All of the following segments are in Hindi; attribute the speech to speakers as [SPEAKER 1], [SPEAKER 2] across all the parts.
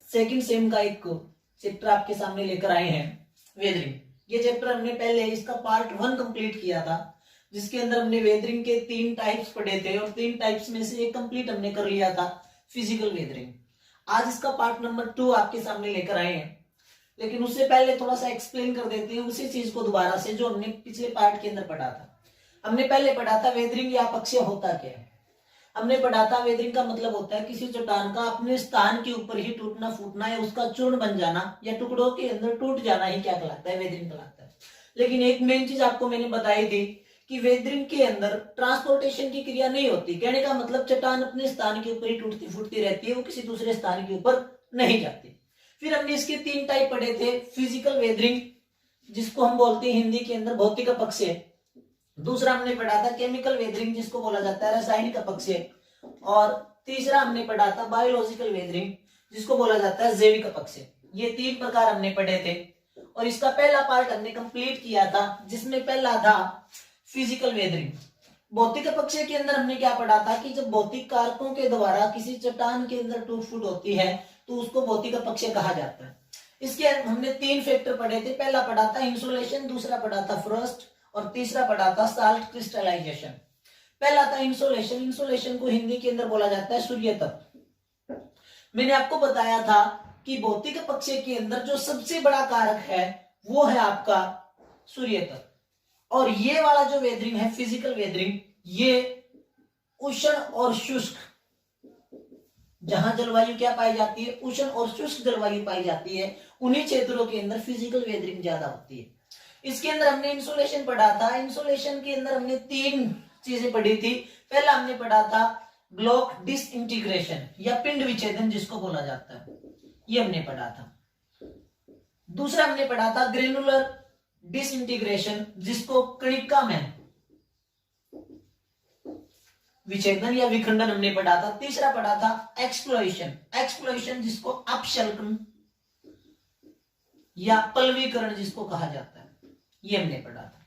[SPEAKER 1] सेकंड सेम का एक चैप्टर आपके सामने लेकर आए हैं, वेदरिंग। ये चैप्टर हमने पहले इसका पार्ट 1 कंप्लीट किया था, जिसके अंदर हमने वेदरिंग के 3 टाइप्स पढ़े थे और 3 टाइप्स में से एक कंप्लीट हमने कर लिया था, फिजिकल वेदरिंग। आज इसका पार्ट नंबर 2 आपके सामने लेकर आए हैं, लेकिन उससे पहले थोड़ा सा एक्सप्लेन कर देते हैं उसी चीज को दोबारा से जो हमने पिछले पार्ट के अंदर पढ़ा था। हमने पहले पढ़ा था वेदरिंग या अपक्षय होता क्या है। हमने पढ़ा था वेदरिंग का मतलब होता है किसी चट्टान का अपने स्थान के ऊपर ही टूटना फूटना या उसका चूर्ण बन जाना या टुकड़ों के अंदर टूट जाना ही क्या कहलाता है, वेदरिंग कहलाता है। लेकिन एक मेन चीज आपको मैंने बताई थी कि वेदरिंग के अंदर ट्रांसपोर्टेशन की क्रिया नहीं होती। कहने का मतलब चट्टान अपने स्थान के ऊपर ही टूटती फूटती रहती है, वो किसी दूसरे स्थान के ऊपर नहीं जाती। फिर हमने इसके 3 टाइप पढ़े थे, फिजिकल वेदरिंग जिसको हम बोलते हैं हिंदी के अंदर भौतिक अपक्षय। दूसरा हमने पढ़ा था केमिकल वेदरिंग जिसको बोला जाता है रासायनिक अपक्षय। और तीसरा हमने पढ़ा था बायोलॉजिकल वेदरिंग जिसको बोला जाता है जैविक अपक्षय। ये 3 प्रकार हमने पढ़े थे और इसका पहला पार्ट हमने कंप्लीट किया था, जिसमें पहला था फिजिकल वेदरिंग। भौतिक अपक्षय के अंदर हमने क्या पढ़ा था कि जब भौतिक कारकों के द्वारा किसी चट्टान के अंदर टूट फूट होती है तो उसको भौतिक अपक्षय कहा जाता है। इसके हमने 3 फैक्टर पढ़े थे। पहला पढ़ा था इंसुलेशन, दूसरा पढ़ा था फ्रॉस्ट और तीसरा पढ़ा था साल्ट क्रिस्टलाइजेशन। पहला था इंसुलेशन। इंसुलेशन को हिंदी के अंदर बोला जाता है सूर्य तत्व। मैंने आपको बताया था कि भौतिक अपक्षय के अंदर जो सबसे बड़ा कारक है वो है आपका सूर्य तत्व। और ये वाला जो वेदरिंग है फिजिकल वेदरिंग, ये उष्ण और शुष्क, जहां जलवायु क्या पाई जाती है, उष्ण और शुष्क जलवायु पाई जाती है, उन्हीं क्षेत्रों के अंदर फिजिकल वेदरिंग ज्यादा होती है। इसके अंदर हमने इंसुलेशन पढ़ा था। इंसुलेशन के अंदर हमने 3 चीजें पढ़ी थी। पहला हमने पढ़ा था ब्लॉक डिसइंटीग्रेशन या पिंड विच्छेदन जिसको बोला जाता है, ये हमने पढ़ा था। दूसरा हमने पढ़ा था ग्रेनुलर डिसइंटीग्रेशन जिसको कणिका में विच्छेदन या विखंडन हमने पढ़ा था। तीसरा पढ़ा था एक्सप्लोरेशन, एक्सप्लोरेशन जिसको अपशल्कन या पलवीकरण जिसको कहा जाता है, ये हमने पढ़ा था।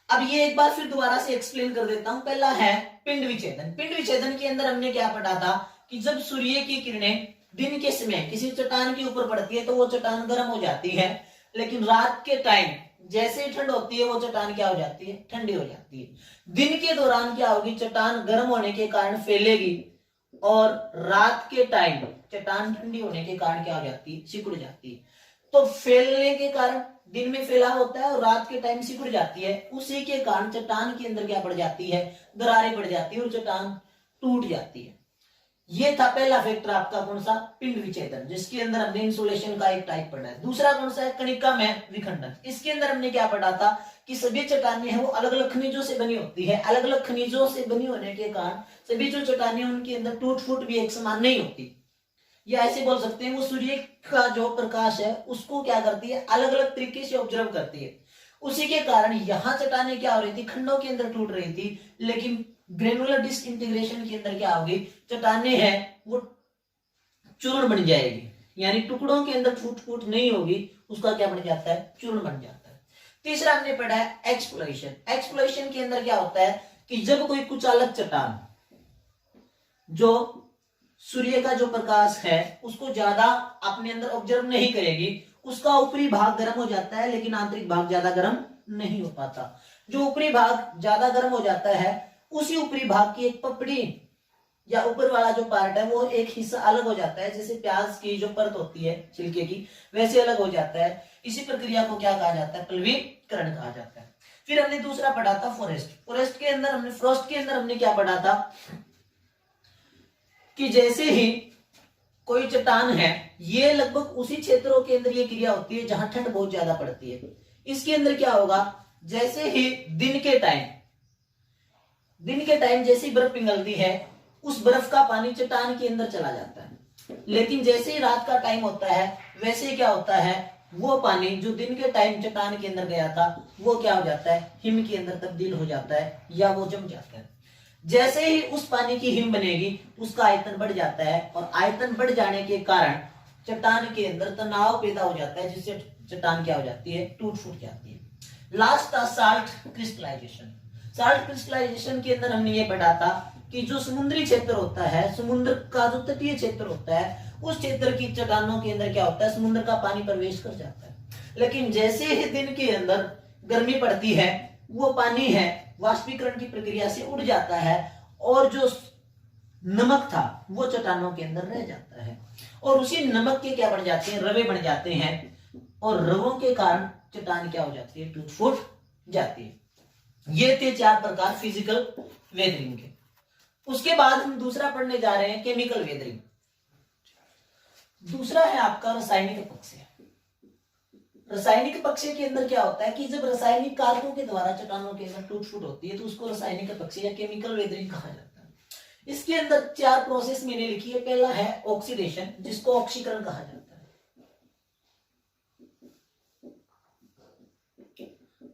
[SPEAKER 1] अब ये एक बार फिर दोबारा से एक्सप्लेन कर देता हूं। पहला है पिंड विच्छेदन। पिंड विच्छेदन के अंदर हमने क्या पढ़ा था कि जब सूर्य की किरणें दिन के समय किसी चट्टान के ऊपर पड़ती है तो वो चट्टान गर्म हो जाती है, लेकिन रात के टाइम जैसे ही ठंड होती है वो चट्टान क्या हो जाती है, ठंडी हो जाती है। दिन के दौरान क्या होगी, चट्टान गर्म होने के कारण फैलेगी और रात के टाइम चट्टान ठंडी होने के कारण क्या हो जाती है, सिकुड़ जाती है। तो फैलने के कारण दिन में फैला होता है और रात के टाइम सिकुड़ जाती है, उसी के कारण चट्टान के अंदर क्या पड़ जाती है, दरारें पड़ जाती है और चट्टान टूट जाती है। ये था पहला फैक्टर आपका कौन सा, पिंड विच्छेदन, जिसके अंदर हमने इंसुलेशन का एक टाइप पढ़ा है। दूसरा कौन सा है कणिका में विखंडन। इसके अंदर हमने क्या पढ़ा था कि सभी चट्टानें हैं वो अलग अलग खनिजों से बनी होती है। अलग अलग खनिजों से बनी होने के कारण सभी जो चट्टानें उनके अंदर टूट फूट भी एक समान नहीं होती, या ऐसे बोल सकते हैं वो सूर्य का जो प्रकाश है उसको क्या करती है, अलग अलग तरीके से ऑब्जर्व करती है। उसी के कारण यहाँ चट्टानें क्या हो रही थी, खंडों के अंदर टूट रही थी, लेकिन ग्रेनुलर डिसइंटीग्रेशन के अंदर क्या होगी, चट्टानें हैं वो चूर्ण बन जाएगी, यानी टुकड़ों के अंदर टूट फूट नहीं होगी, उसका क्या बन जाता है, चूर्ण बन जाता है। तीसरा हमने पढ़ा है एक्सप्लोरेशन। एक्सप्लोरेशन के अंदर क्या होता है कि जब कोई कुचालक चट्टान जो सूर्य का जो प्रकाश है उसको ज्यादा अपने अंदर ऑब्जर्व नहीं करेगी, उसका ऊपरी भाग गर्म हो जाता है लेकिन आंतरिक भाग ज्यादा गर्म नहीं हो पाता। जो ऊपरी भाग ज्यादा गर्म हो जाता है उसी ऊपरी भाग की एक पपड़ी या ऊपर वाला जो पार्ट है वो एक हिस्सा अलग हो जाता है, जैसे प्याज की जो परत होती है छिलके की वैसे अलग हो जाता है। इसी प्रक्रिया को क्या कहा जाता है, पलवीकरण कहा जाता है। फिर हमने दूसरा पढ़ा था फॉरेस्ट। फॉरेस्ट के अंदर हमने फ्रॉस्ट के अंदर हमने क्या पढ़ा था कि जैसे ही कोई चट्टान है ये लगभग उसी क्षेत्रों के अंदर ये क्रिया होती है जहां ठंड बहुत ज्यादा पड़ती है। इसके अंदर क्या होगा, जैसे ही दिन के टाइम जैसे ही बर्फ पिघलती है उस बर्फ का पानी चट्टान के अंदर चला जाता है, लेकिन जैसे ही रात का टाइम होता है वैसे क्या होता है, वो पानी जो दिन के टाइम चट्टान के अंदर गया था वो क्या हो जाता है, हिम के अंदर तब्दील हो जाता है या वो जम जाता है। जैसे ही उस पानी की हिम बनेगी उसका आयतन बढ़ जाता है और आयतन बढ़ जाने के कारण चट्टान के अंदर तनाव पैदा हो जाता है, जिससे चट्टान क्या हो जाती है, टूट फूट जाती है। लास्ट था साल्ट क्रिस्टलाइजेशन। साल्ट क्रिस्टलाइजेशन के अंदर हमने ये पढ़ा था कि जो समुद्री क्षेत्र होता है, समुद्र का जो तटीय क्षेत्र होता है उस क्षेत्र की चट्टानों के अंदर क्या होता है, समुद्र का पानी प्रवेश कर जाता है। लेकिन जैसे ही दिन के अंदर गर्मी पड़ती है, वो पानी है वाष्पीकरण की प्रक्रिया से उड़ जाता है और जो नमक था वो चट्टानों के अंदर रह जाता है और उसी नमक के क्या बन जाते हैं, रवे बन जाते हैं और रवों के कारण चट्टान क्या हो जाती है, टूट फूट जाती है। ये थे 4 प्रकार फिजिकल वेदरिंग के। उसके बाद हम दूसरा पढ़ने जा रहे हैं केमिकल वेदरिंग। दूसरा है आपका रासायनिक अपक्षय। रासायनिक अपक्षय के अंदर क्या होता है कि जब रासायनिक कारकों के द्वारा चट्टानों के अंदर टूट फूट होती है तो उसको रासायनिक अपक्षय या केमिकल वेदरिंग कहा जाता है। इसके अंदर 4 प्रोसेस मैंने लिखी है। पहला है ऑक्सीडेशन, जिसको ऑक्सीकरण कहा जाता है।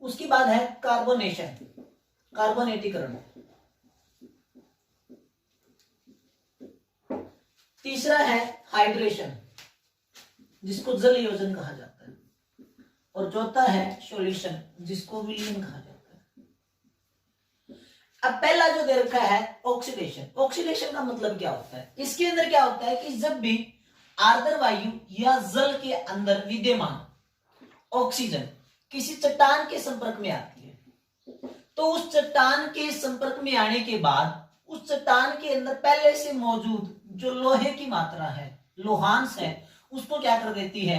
[SPEAKER 1] उसके बाद है कार्बोनेशन, कार्बोनेटीकरण। तीसरा है हाइड्रेशन, जिसको जल योजन कहा जाता है। और चौथा है सॉल्यूशन, जिसको विलयन कहा जाता है। अब पहला जो दे रखा है ऑक्सीडेशन। ऑक्सीडेशन का मतलब क्या होता है, इसके अंदर क्या होता है कि जब भी आर्द्र वायु या जल के अंदर विद्यमान ऑक्सीजन किसी चट्टान के संपर्क में आती है तो उस चट्टान के संपर्क में आने के बाद उस चट्टान के अंदर पहले से मौजूद जो लोहे की मात्रा है, लोहांश है, उसको क्या कर देती है,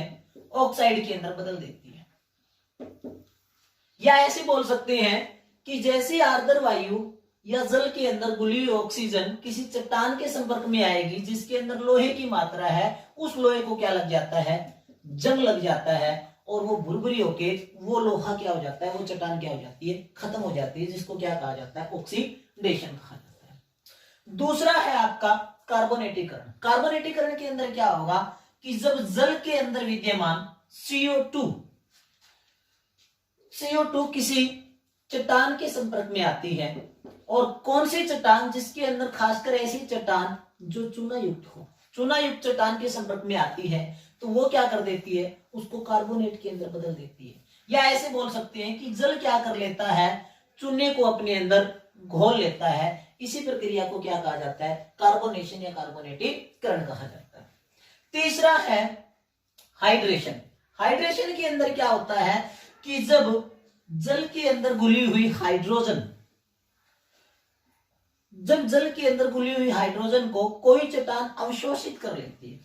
[SPEAKER 1] ऑक्साइड के अंदर बदल देती है। या ऐसे बोल सकते हैं कि जैसे आर्द्र वायु या जल के अंदर घुली हुई ऑक्सीजन किसी चट्टान के संपर्क में आएगी जिसके अंदर लोहे की मात्रा है, उस लोहे को क्या लग जाता है, जंग लग जाता है और वो भुरभुरी होके वो लोहा क्या हो जाता है, वो चट्टान क्या हो जाती है, खत्म हो जाती है, जिसको क्या कहा जाता है, ऑक्सीडेशन कहा जाता है। दूसरा है आपका कार्बोनेटीकरण। कार्बोनेटीकरण के अंदर क्या होगा कि जब जल के अंदर विद्यमान CO2 किसी चट्टान के संपर्क में आती है, और कौन सी चट्टान, जिसके अंदर खासकर ऐसी चट्टान जो चूना युक्त हो, चूना युक्त चट्टान के संपर्क में आती है तो वो क्या कर देती है, उसको कार्बोनेट के अंदर बदल देती है। या ऐसे बोल सकते हैं कि जल क्या कर लेता है, चूने को अपने अंदर घोल लेता है। इसी प्रक्रिया को क्या कहा जाता है, कार्बोनेशन या कार्बोनेटीकरण कहा जाता है। तीसरा है हाइड्रेशन। हाइड्रेशन के अंदर क्या होता है कि जब जल के अंदर घुली हुई हाइड्रोजन, जब जल के अंदर घुली हुई हाइड्रोजन को कोई चट्टान अवशोषित कर लेती है,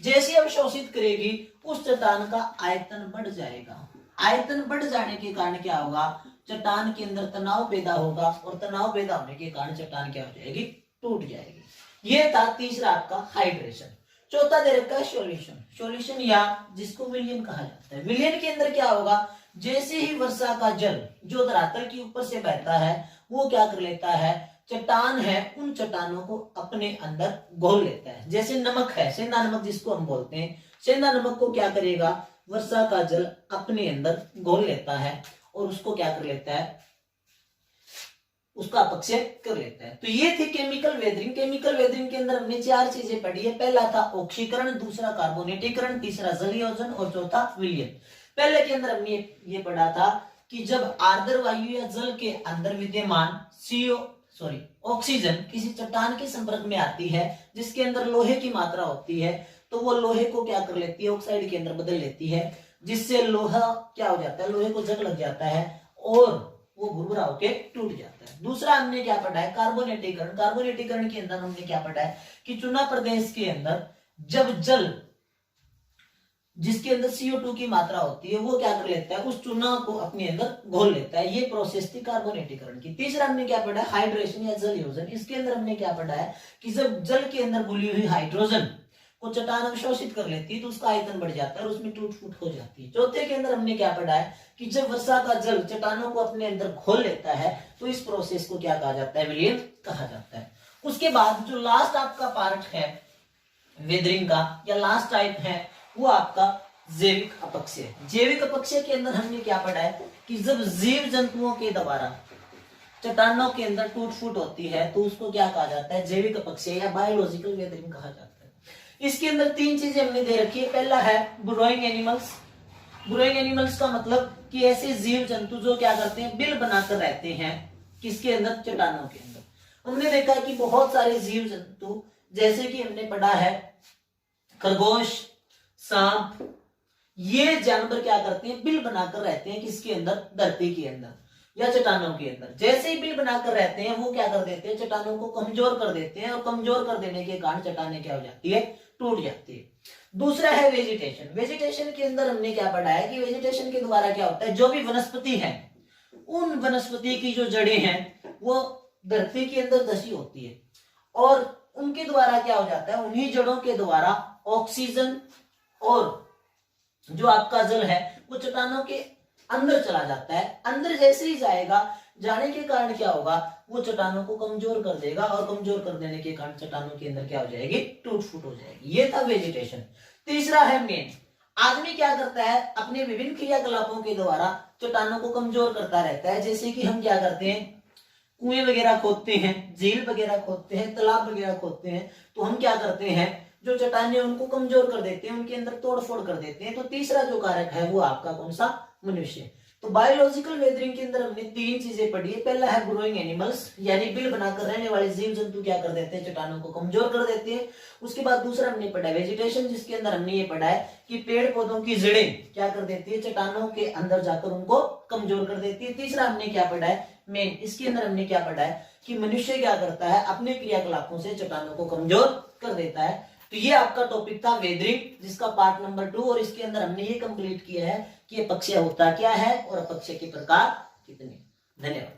[SPEAKER 1] जैसे अवशोषित करेगी उस चट्टान का आयतन बढ़ जाएगा। आयतन बढ़ जाने के कारण क्या होगा, चट्टान के अंदर तनाव पैदा होगा और तनाव पैदा होने के कारण चट्टान क्या हो जाएगी, टूट जाएगी। ये था तीसरा आपका हाइड्रेशन। चौथा दे रखा है सॉल्यूशन। सॉल्यूशन या जिसको विलयन कहा जाता है। विलयन के अंदर क्या होगा, जैसे ही वर्षा का जल जो धरातल के ऊपर से बहता है वो क्या कर लेता है, चट्टान है उन चट्टानों को अपने अंदर घोल लेता है। जैसे नमक है, सेंधा नमक जिसको हम बोलते हैं, सेंधा नमक को क्या करेगा, वर्षा का जल अपने अंदर घोल लेता है और उसको क्या कर लेता है, उसका अपक्षय कर लेता है। तो ये थी केमिकल वेदरिंग। केमिकल वेदरिंग के अंदर हमने 4 चीजें पढ़ी है। पहला था ऑक्सीकरण, दूसरा कार्बोनेटीकरण, तीसरा जलयोजन और चौथा विलयन। पहले के अंदर हमने ये पढ़ा था कि जब आर्द्र वायु या जल के अंदर विद्यमान ऑक्सीजन किसी चट्टान के संपर्क में आती है जिसके अंदर लोहे की मात्रा होती है तो वो लोहे को क्या कर लेती है, ऑक्साइड के अंदर बदल लेती है, जिससे लोहा क्या हो जाता है, लोहे को जंग लग जाता है और वो भुरभुरा होके टूट जाता है। दूसरा हमने क्या पढ़ा है, कार्बोनेटीकरण। कार्बोनेटीकरण के अंदर हमने क्या पढ़ा है कि चुना प्रदेश के अंदर जब जल जिसके अंदर CO2 की मात्रा होती है वो क्या कर लेता है, उस चूना को अपने अंदर घोल लेता है। ये प्रोसेस थी कार्बोनेटीकरण की। तीसरा हमने क्या पढ़ा है, हाइड्रेशन या जल योजन। इसके अंदर हमने क्या पढ़ा है कि जब जल के अंदर घुली हुई हाइड्रोजन को चट्टान अवशोषित कर लेती है तो उसका आयतन बढ़ जाता है और उसमें टूट फूट हो जाती है। चौथे के अंदर हमने क्या पढ़ा है कि जब वर्षा का जल चट्टानों को अपने अंदर घोल लेता है तो इस प्रोसेस को क्या कहा जाता है, विलयन कहा जाता है। उसके बाद जो लास्ट आपका पार्ट है वेदरिंग का या लास्ट टाइप है वो आपका जैविक अपक्षय। जैविक अपक्षय के अंदर हमने क्या पढ़ा है कि जब जीव जंतुओं के द्वारा चट्टानों के अंदर टूट फूट होती है तो उसको क्या कहा जाता है, जैविक अपक्षय या बायोलॉजिकल वेदरिंग कहा जाता है। इसके अंदर 3 चीजें हमने दे रखी है। पहला है ब्रोइंग एनिमल्स। ब्रोइंग एनिमल्स का मतलब कि ऐसे जीव जंतु जो क्या करते हैं, बिल बनाकर रहते हैं किसके अंदर, चट्टानों के अंदर। हमने देखा कि बहुत सारे जीव जंतु, जैसे कि हमने पढ़ा है खरगोश, सांप, ये जानवर क्या करते हैं, बिल बनाकर रहते हैं किसके अंदर, धरती के अंदर या चट्टानों के अंदर। जैसे ही बिल बनाकर रहते हैं वो क्या कर देते हैं, चट्टानों को कमजोर कर देते हैं, और कमजोर कर देने के कारण चट्टानें क्या हो जाती है, टूट जाती है। दूसरा है वेजिटेशन। वेजिटेशन के अंदर हमने क्या पढ़ा है कि वेजिटेशन के द्वारा क्या होता है, जो भी वनस्पति है उन वनस्पति की जो जड़ें हैं वो धरती के अंदर धसी होती है, और उनके द्वारा क्या हो जाता है, उन्हीं जड़ों के द्वारा ऑक्सीजन और जो आपका जल है वो चट्टानों के अंदर चला जाता है। अंदर जैसे ही जाएगा, जाने के कारण क्या होगा, वो चट्टानों को कमजोर कर देगा, और कमजोर कर देने के कारण चट्टानों के अंदर क्या हो जाएगी, टूट फूट हो जाएगी। ये था वेजिटेशन। तीसरा है मेन। आदमी क्या करता है, अपने विभिन्न क्रियाकलापों के द्वारा चट्टानों को कमजोर करता रहता है। जैसे कि हम क्या करते हैं, कुएं वगैरह खोदते हैं, झील वगैरह खोदते हैं, तालाब वगैरह खोदते हैं, तो हम क्या करते हैं, जो चट्टानें उनको कमजोर कर देते हैं, उनके अंदर तोड़फोड़ कर देते हैं। तो तीसरा जो कारक है वो आपका कौन सा, मनुष्य। तो बायोलॉजिकल वेदरिंग के अंदर हमने तीन चीजें पढ़ी है। पहला है ग्रोइंग एनिमल्स, यानी बिल बनाकर रहने वाले जीव जंतु क्या कर देते हैं, चट्टानों को कमजोर कर देते हैं। उसके बाद दूसरा हमने पढ़ा वेजिटेशन, जिसके अंदर हमने ये पढ़ा है कि पेड़ पौधों की जड़ें क्या कर देती है, चट्टानों के अंदर जाकर उनको कमजोर कर देती है। तीसरा हमने क्या पढ़ा है, मेन, इसके अंदर हमने क्या पढ़ा है कि मनुष्य क्या करता है, अपने क्रियाकलापों से चट्टानों को कमजोर कर देता है। तो ये आपका टॉपिक था वेदरिंग, जिसका पार्ट नंबर 2, और इसके अंदर हमने ये कंप्लीट किया है कि अपक्षय होता क्या है और अपक्षय के प्रकार कितने। धन्यवाद।